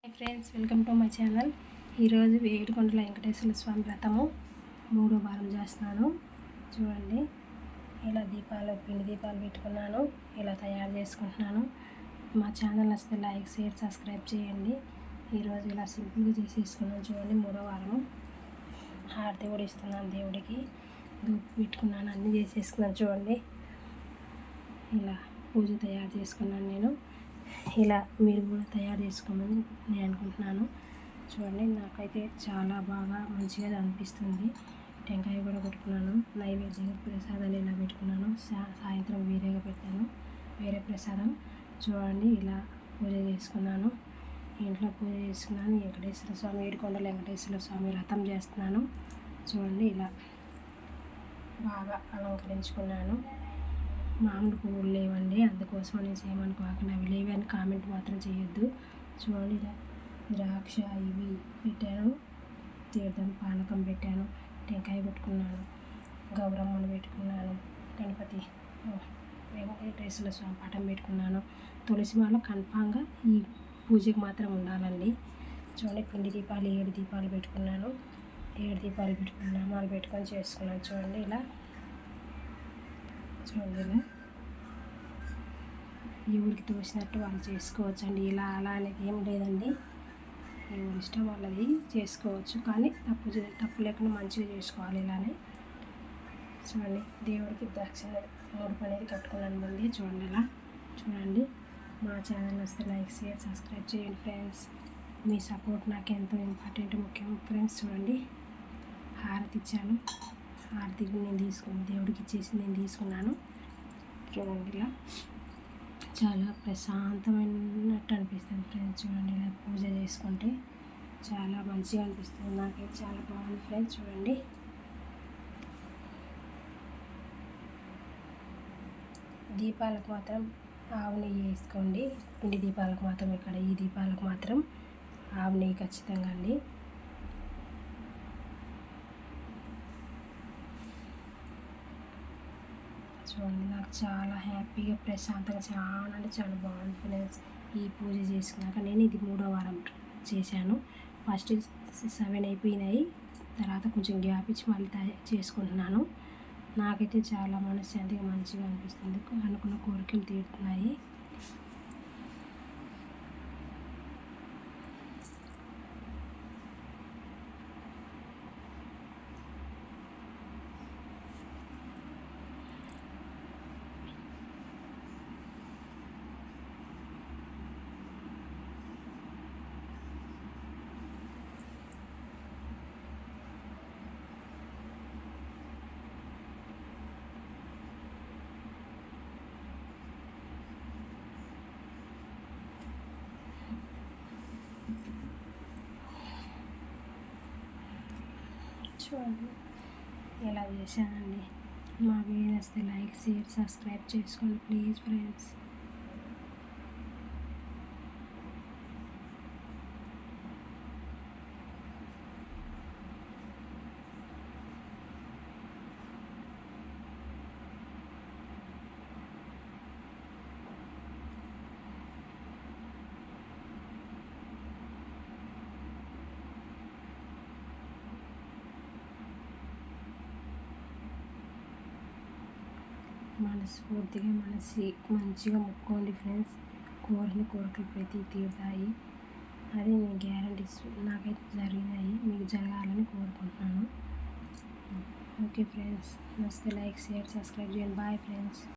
Hi friends, welcome to my channel. ఈరోజు ఏడుకొండల వెంకటేశ్వర స్వామి వ్రతము 3వ వారం చేస్తున్నాను. చూడండి, ఇలా పిండి దీపాలు పెట్టుకున్నాను, ఇలా తయారు చేసుకుంటున్నాను. మా ఛానల్ వస్తే లైక్, షేర్, సబ్స్క్రైబ్ చేయండి. ఈరోజు ఇలా సింపుల్గా చేసేసుకున్నాను. చూడండి, 3వ వారము. హారతి కూడా ఇస్తున్నాను దేవుడికి, ధూప్ పెట్టుకున్నాను, అన్నీ చేసేసుకున్నాను. చూడండి, ఇలా పూజ తయారు చేసుకున్నాను నేను. ఇలా మీరు కూడా తయారు చేసుకోమని నేను అనుకుంటున్నాను. చూడండి, నాకైతే చాలా బాగా మంచిగా అనిపిస్తుంది. టెంకాయ కూడా పెట్టుకున్నాను, నైవేద్యం ప్రసాదాలు ఇలా పెట్టుకున్నాను. సాయంత్రం వేరేగా పెట్టాను, వేరే ప్రసాదం. చూడండి, ఇలా పూజ చేసుకున్నాను, ఇంట్లో పూజ చేసుకున్నాను. వెంకటేశ్వర స్వామి, ఏడుకొండల వెంకటేశ్వర స్వామి వ్రతం చేస్తున్నాను. చూడండి, ఇలా బాగా అలంకరించుకున్నాను. మామిడి పువ్వులు లేవండి, అందుకోసం నేను చేయమనుకోకుండా అవి లేవని కామెంట్ మాత్రం చేయొద్దు. చూడండి, ఇలా ద్రాక్ష ఇవి పెట్టాను, తీర్థం పానకం పెట్టాను, టెంకాయ పెట్టుకున్నాను, గౌరమ్మను పెట్టుకున్నాను, గణపతి వెంకటేశ్వర స్వామి పటం పెట్టుకున్నాను. తులసి మాల కన్ఫామ్గా ఈ పూజకి మాత్రం ఉండాలండి. చూడండి, పిండి దీపాలు 7 దీపాలు పెట్టుకున్నాను. 7 దీపాలు పెట్టుకున్నాను, నామాలు పెట్టుకొని చేసుకున్నాను. చూడండి, ఇలా ఎవరికి తోచినట్టు వాళ్ళు చేసుకోవచ్చు అండి. ఇలా అలా అనేది ఏం లేదండి, ఎవరి ఇష్టం వాళ్ళది చేసుకోవచ్చు. కానీ తప్పు లేకుండా మంచిగా చేసుకోవాలి. ఇలానే చూడండి, దేవుడికి దక్షిణ ముడుపు అనేది కట్టుకున్నాను ముందే. చూడండి, ఇలా చూడండి. మా ఛానల్ వస్తే లైక్, షేర్, సబ్స్క్రైబ్ చేయండి ఫ్రెండ్స్. మీ సపోర్ట్ నాకు ఎంతో ఇంపార్టెంట్, ముఖ్యం ఫ్రెండ్స్. చూడండి, హారతి ఇచ్చాను, హారతి దేవుడికి ఇచ్చేసి నేను తీసుకున్నాను. చూడండి, ఇలా చాలా ప్రశాంతమైనట్టు అనిపిస్తుంది ఫ్రెండ్స్. చూడండి, ఇలా పూజ చేసుకుంటే చాలా మంచిగా అనిపిస్తుంది. నాకైతే చాలా బాగుంది ఫ్రెండ్స్. చూడండి, దీపాలకు మాత్రం ఆవు నెయ్యి వేసుకోండి. పిండి దీపాలకు మాత్రం, ఇక్కడ ఈ దీపాలకు మాత్రం ఆవు నెయ్యి ఖచ్చితంగా అండి. చూడండి, నాకు చాలా హ్యాపీగా, ప్రశాంతంగా, చాలా అంటే చాలా బాగుంది ఫ్రెండ్స్. ఈ పూజ చేసుకున్నాక నేను ఇది 3వ వారం చేశాను. ఫస్ట్ 7 అయిపోయినాయి, తర్వాత కొంచెం గ్యాప్ ఇచ్చి మళ్ళీ చేసుకుంటున్నాను. నాకైతే చాలా మనశ్శాంతిగా మంచిగా అనిపిస్తుంది. అనుకున్న కోరికలు తీరుతున్నాయి. చూడండి, ఇలా చేశానండి. మా వీడియో వస్తే లైక్, షేర్, సబ్స్క్రైబ్ చేసుకోండి ప్లీజ్ ఫ్రెండ్స్. మనస్ఫూర్తిగా మంచిగా మొక్కోండి ఫ్రెండ్స్. కోరిన కోరికలు ప్రతి తీరుతాయి, అది నేను గ్యారంటీ. నాకైతే జరిగినాయి, మీకు జరగాలని కోరుకుంటున్నాను. ఓకే ఫ్రెండ్స్, నచ్చితే లైక్, షేర్, సబ్స్క్రైబ్ చేయండి. Bye friends.